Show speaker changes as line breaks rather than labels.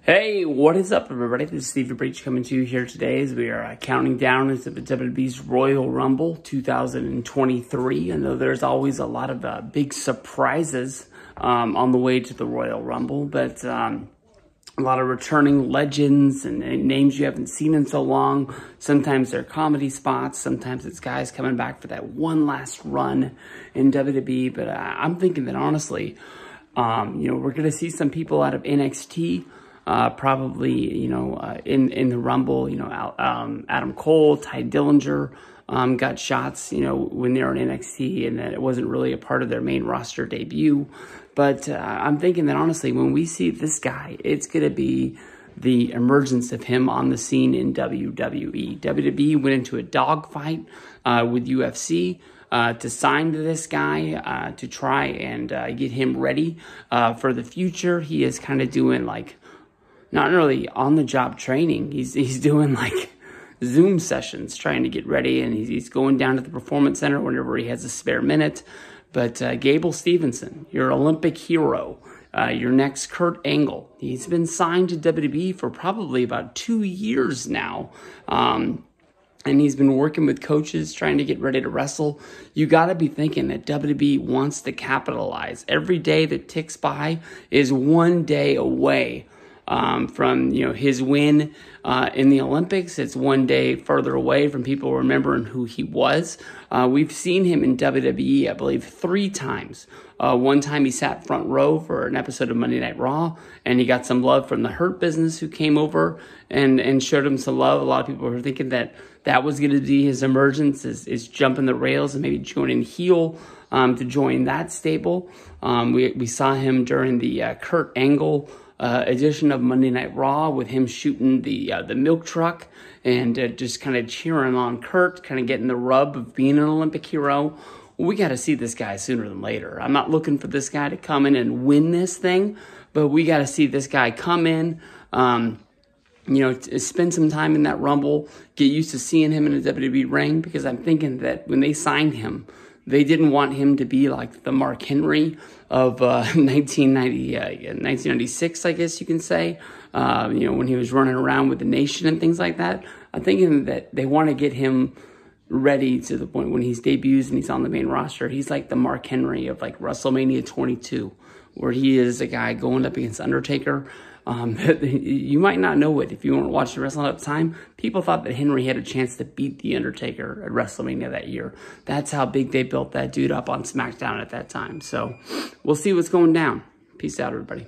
Hey, what is up, everybody? This is Steve Breach coming to you here today as we are counting down into the WWE's Royal Rumble 2023. I know there's always a lot of big surprises on the way to the Royal Rumble, but a lot of returning legends and names you haven't seen in so long. Sometimes they're comedy spots. Sometimes it's guys coming back for that one last run in WWE. But I'm thinking that honestly, we're going to see some people out of NXT. Probably, in the Rumble, Adam Cole, Ty Dillinger, got shots, when they were in NXT, and that it wasn't really a part of their main roster debut. But I'm thinking that honestly, when we see this guy, it's going to be the emergence of him on the scene in WWE. WWE went into a dogfight with UFC to sign to this guy to try and get him ready for the future. He is kind of doing not really on-the-job training. He's doing Zoom sessions trying to get ready, and he's going down to the Performance Center whenever he has a spare minute. But Gable Steveson, your Olympic hero, your next Kurt Angle, he's been signed to WWE for probably about 2 years now. And he's been working with coaches trying to get ready to wrestle. You got to be thinking that WWE wants to capitalize. Every day that ticks by is one day away from his win in the Olympics. It's one day further away from people remembering who he was. We've seen him in WWE, I believe, 3 times. One time he sat front row for an episode of Monday Night Raw, and he got some love from the Hurt Business, who came over and showed him some love. A lot of people were thinking that was going to be his emergence, is jumping the rails and maybe joining heel to join that stable. We saw him during the Kurt Angle edition of Monday Night Raw, with him shooting the milk truck and just kind of cheering on Kurt, kind of getting the rub of being an Olympic hero. We got to see this guy sooner than later. I'm not looking for this guy to come in and win this thing, but we got to see this guy come in, spend some time in that Rumble, get used to seeing him in a WWE ring, because I'm thinking that when they signed him, they didn't want him to be like the Mark Henry of 1996, I guess you can say, when he was running around with the Nation and things like that. I'm thinking that they want to get him ready to the point when he's debuts and he's on the main roster. He's like the Mark Henry of WrestleMania 22, where he is a guy going up against Undertaker. You might not know it if you weren't watching wrestling at the time. People thought that Henry had a chance to beat The Undertaker at WrestleMania that year. That's how big they built that dude up on SmackDown at that time. So we'll see what's going down. Peace out, everybody.